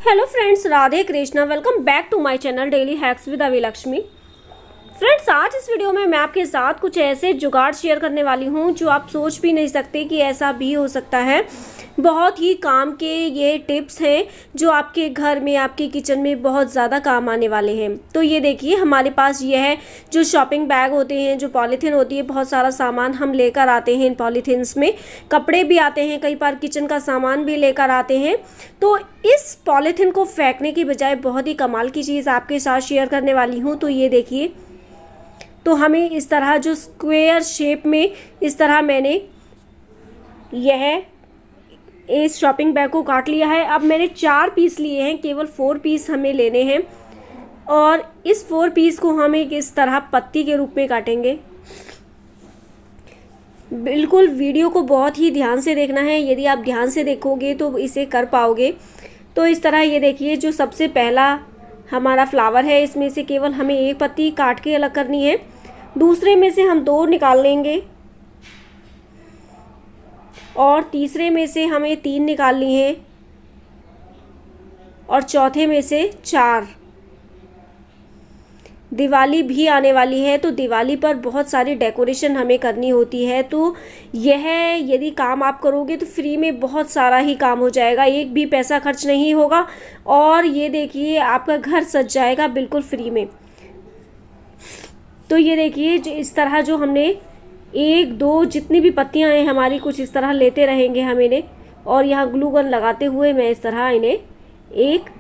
Hello friends, Radhe Krishna. Welcome back to my channel daily hacks with Avilakshmi. Friends, आज इस video में मैं आपके साथ कुछ ऐसे जुगाड़ शेयर करने वाली हूँ जो आप सोच भी नहीं सकते कि ऐसा भी हो सकता है। बहुत ही काम के ये टिप्स हैं जो आपके घर में, आपके किचन में बहुत ज़्यादा काम आने वाले हैं। तो ये देखिए, हमारे पास ये है जो शॉपिंग बैग होते हैं, जो पॉलीथीन होती है, बहुत सारा सामान हम लेकर आते हैं इन पॉलीथीन्स में। कपड़े भी आते हैं, कई बार किचन का सामान भी लेकर आते हैं। तो इस पॉलीथीन को फेंकने की बजाय बहुत ही कमाल की चीज़ आपके साथ शेयर करने वाली हूँ। तो ये देखिए, तो हमें इस तरह जो स्क्वायर शेप में इस तरह मैंने यह इस शॉपिंग बैग को काट लिया है। अब मैंने 4 पीस लिए हैं, केवल 4 पीस हमें लेने हैं और इस 4 पीस को हम एक इस तरह पत्ती के रूप में काटेंगे। बिल्कुल वीडियो को बहुत ही ध्यान से देखना है, यदि आप ध्यान से देखोगे तो इसे कर पाओगे। तो इस तरह ये देखिए, जो सबसे पहला हमारा फ्लावर है, इसमें से केवल हमें एक पत्ती काट के अलग करनी है। दूसरे में से हम 2 निकाल लेंगे और तीसरे में से हमें 3 निकालनी है और चौथे में से 4। दिवाली भी आने वाली है, तो दिवाली पर बहुत सारी डेकोरेशन हमें करनी होती है। तो यह यदि काम आप करोगे तो फ्री में बहुत सारा ही काम हो जाएगा, एक भी पैसा खर्च नहीं होगा और ये देखिए आपका घर सज जाएगा बिल्कुल फ्री में। तो ये देखिए, इस तरह जो हमने 1 2 जितनी भी पत्तियां हैं हमारी, कुछ इस तरह लेते रहेंगे हम इन्हें, और यहाँ ग्लू गन लगाते हुए मैं इस तरह इन्हें एक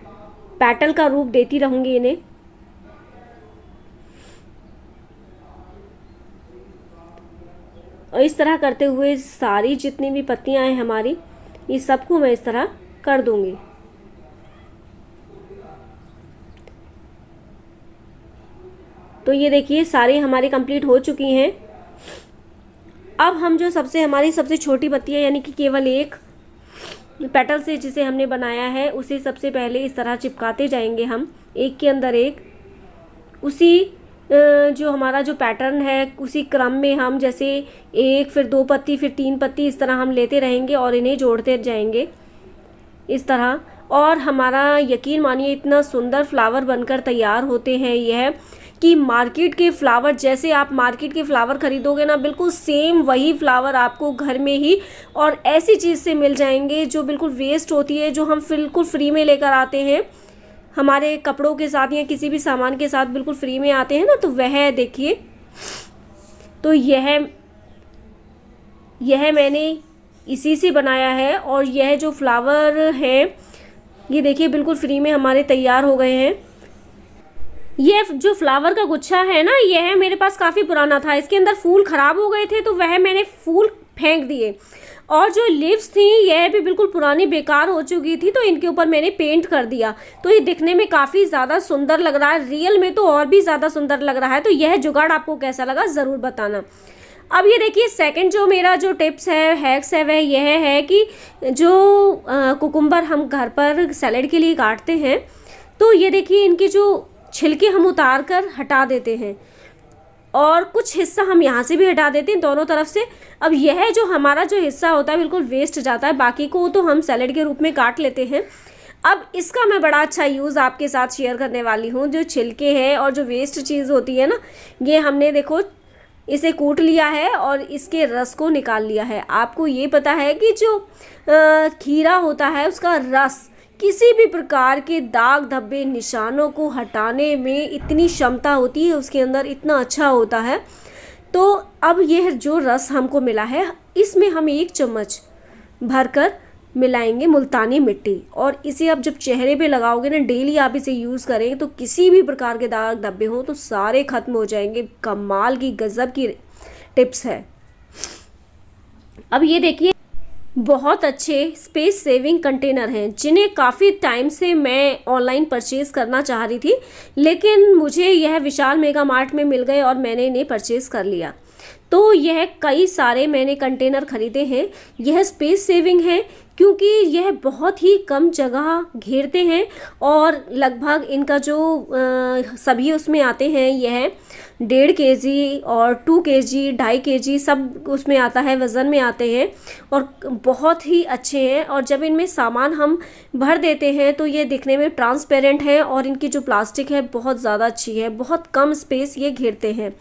पेटल का रूप देती रहूँगी इन्हें। और इस तरह करते हुए सारी जितनी भी पत्तियां हैं हमारी, ये सबको मैं इस तरह कर दूंगी। तो ये देखिए, सारी हमारी कंप्लीट हो चुकी हैं। अब हम जो हमारी सबसे छोटी पत्ती है, यानी कि केवल एक पेटल से जिसे हमने बनाया है, उसे सबसे पहले इस तरह चिपकाते जाएंगे हम, एक के अंदर एक। उसी जो हमारा जो पैटर्न है उसी क्रम में हम, जैसे 1 फिर 2 पत्ती फिर 3 पत्ती, इस तरह हम लेते रहेंगे और इन्हें जोड़ते जाएंगे इस तरह। और हमारा यकीन मानिए, इतना सुंदर फ्लावर बनकर तैयार होते हैं यह कि मार्केट के फ्लावर, जैसे आप मार्केट के फ्लावर खरीदोगे ना, बिल्कुल सेम वही फ्लावर आपको घर में ही और ऐसी चीज़ से मिल जाएंगे जो बिल्कुल वेस्ट होती है, जो हम बिल्कुल फ्री में लेकर आते हैं हमारे कपड़ों के साथ या किसी भी सामान के साथ, बिल्कुल फ्री में आते हैं ना। तो वह देखिए, तो यह मैंने इसी से बनाया है और यह जो फ्लावर है ये देखिए बिल्कुल फ्री में हमारे तैयार हो गए हैं। यह जो फ्लावर का गुच्छा है ना, यह मेरे पास काफ़ी पुराना था, इसके अंदर फूल ख़राब हो गए थे तो वह मैंने फूल फेंक दिए। और जो लीव्स थी यह भी बिल्कुल पुरानी बेकार हो चुकी थी, तो इनके ऊपर मैंने पेंट कर दिया। तो ये दिखने में काफ़ी ज़्यादा सुंदर लग रहा है, रियल में तो और भी ज़्यादा सुंदर लग रहा है। तो यह जुगाड़ आपको कैसा लगा ज़रूर बताना। अब ये देखिए, सेकंड जो मेरा जो टिप्स है, हैक्स है, वह यह है कि जो कुकुम्बर हम घर पर सैलेड के लिए काटते हैं, तो ये देखिए इनके जो छिलके हम उतार कर हटा देते हैं और कुछ हिस्सा हम यहाँ से भी हटा देते हैं, दोनों तरफ से। अब यह जो हमारा जो हिस्सा होता है बिल्कुल वेस्ट जाता है, बाकी को तो हम सैलेड के रूप में काट लेते हैं। अब इसका मैं बड़ा अच्छा यूज़ आपके साथ शेयर करने वाली हूँ। जो छिलके हैं और जो वेस्ट चीज़ होती है ना, ये हमने देखो इसे कूट लिया है और इसके रस को निकाल लिया है। आपको ये पता है कि जो खीरा होता है उसका रस किसी भी प्रकार के दाग धब्बे निशानों को हटाने में इतनी क्षमता होती है, उसके अंदर इतना अच्छा होता है। तो अब यह जो रस हमको मिला है, इसमें हम 1 चम्मच भरकर मिलाएंगे मुल्तानी मिट्टी, और इसे अब जब चेहरे पे लगाओगे ना, डेली आप इसे यूज़ करें तो किसी भी प्रकार के दाग धब्बे हों तो सारे ख़त्म हो जाएंगे। कमाल की गज़ब की टिप्स है। अब ये देखिए, बहुत अच्छे स्पेस सेविंग कंटेनर हैं जिन्हें काफ़ी टाइम से मैं ऑनलाइन परचेज़ करना चाह रही थी, लेकिन मुझे यह विशाल मेगा मार्ट में मिल गए और मैंने इन्हें परचेज़ कर लिया। तो यह कई सारे मैंने कंटेनर ख़रीदे हैं। यह स्पेस सेविंग है क्योंकि यह बहुत ही कम जगह घेरते हैं और लगभग इनका जो सभी उसमें आते हैं, यह 1.5 kg और 2 kg 2.5 kg सब उसमें आता है, वज़न में आते हैं और बहुत ही अच्छे हैं। और जब इनमें सामान हम भर देते हैं तो ये दिखने में ट्रांसपेरेंट है और इनकी जो प्लास्टिक है बहुत ज़्यादा अच्छी है, बहुत कम स्पेस ये घेरते हैं।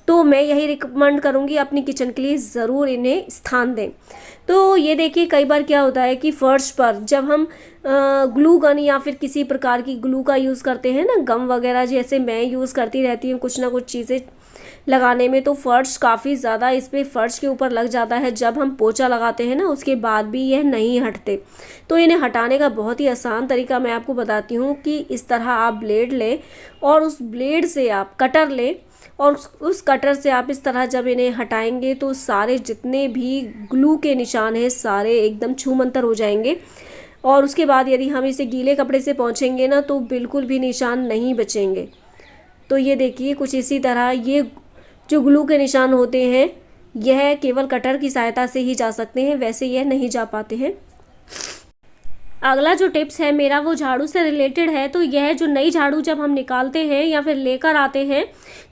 तो मैं यही रिकमेंड करूँगी, अपनी किचन के लिए ज़रूर इन्हें स्थान दें। तो ये देखिए कई बार क्या होता है कि फ़र्श पर जब हम ग्लू गन या फिर किसी प्रकार की ग्लू का यूज़ करते हैं ना, गम वगैरह जैसे मैं यूज़ करती रहती हूँ कुछ ना कुछ चीज़ें लगाने में, तो फ़र्श काफ़ी ज़्यादा इस पर फ़र्श के ऊपर लग जाता है। जब हम पोछा लगाते हैं ना उसके बाद भी यह नहीं हटते। तो इन्हें हटाने का बहुत ही आसान तरीका मैं आपको बताती हूँ कि इस तरह आप ब्लेड लें और उस ब्लेड से आप कटर लें और उस कटर से आप इस तरह जब इन्हें हटाएंगे तो सारे जितने भी ग्लू के निशान हैं सारे एकदम छूमंतर हो जाएंगे। और उसके बाद यदि हम इसे गीले कपड़े से पोंछेंगे ना तो बिल्कुल भी निशान नहीं बचेंगे। तो ये देखिए कुछ इसी तरह ये जो ग्लू के निशान होते हैं यह केवल कटर की सहायता से ही जा सकते हैं, वैसे यह नहीं जा पाते हैं। अगला जो टिप्स है मेरा वो झाड़ू से रिलेटेड है। तो यह जो नई झाड़ू जब हम निकालते हैं या फिर लेकर आते हैं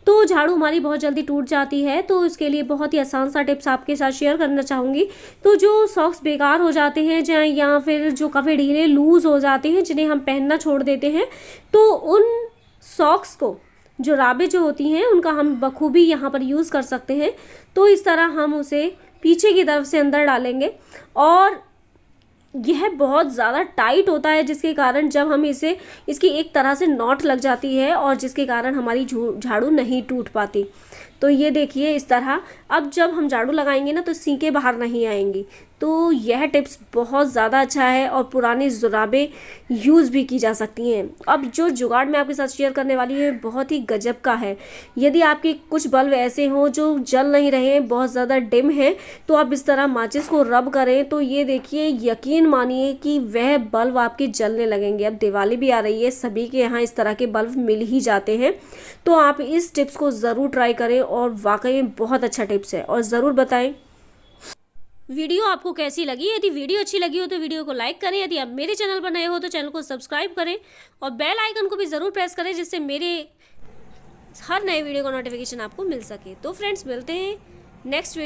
तो झाड़ू हमारी बहुत जल्दी टूट जाती है। तो इसके लिए बहुत ही आसान सा टिप्स आपके साथ शेयर करना चाहूँगी। तो जो सॉक्स बेकार हो जाते हैं या फिर जो काफ़ी ढीले लूज़ हो जाते हैं जिन्हें हम पहनना छोड़ देते हैं, तो उन सॉक्स को जो राबे जो होती हैं उनका हम बखूबी यहाँ पर यूज़ कर सकते हैं। तो इस तरह हम उसे पीछे की तरफ से अंदर डालेंगे और यह बहुत ज़्यादा टाइट होता है जिसके कारण जब हम इसकी एक तरह से नॉट लग जाती है और जिसके कारण हमारी झाड़ू नहीं टूट पाती। तो ये देखिए इस तरह अब जब हम झाड़ू लगाएंगे ना तो सींकें बाहर नहीं आएंगी। तो यह टिप्स बहुत ज़्यादा अच्छा है और पुरानी जुराबें यूज़ भी की जा सकती हैं। अब जो जुगाड़ मैं आपके साथ शेयर करने वाली हूँ बहुत ही गजब का है। यदि आपके कुछ बल्ब ऐसे हों जो जल नहीं रहे हैं, बहुत ज़्यादा डिम है, तो आप इस तरह माचिस को रब करें तो ये देखिए यकीन मानिए कि वह बल्ब आपके जलने लगेंगे। अब दिवाली भी आ रही है, सभी के यहाँ इस तरह के बल्ब मिल ही जाते हैं। तो आप इस टिप्स को ज़रूर ट्राई करें और वाकई में बहुत अच्छा टिप्स है और ज़रूर बताएं वीडियो आपको कैसी लगी। यदि वीडियो अच्छी लगी हो तो वीडियो को लाइक करें। यदि आप मेरे चैनल पर नए हो तो चैनल को सब्सक्राइब करें और बेल आइकन को भी ज़रूर प्रेस करें जिससे मेरे हर नए वीडियो का नोटिफिकेशन आपको मिल सके। तो फ्रेंड्स मिलते हैं नेक्स्ट वीडियो।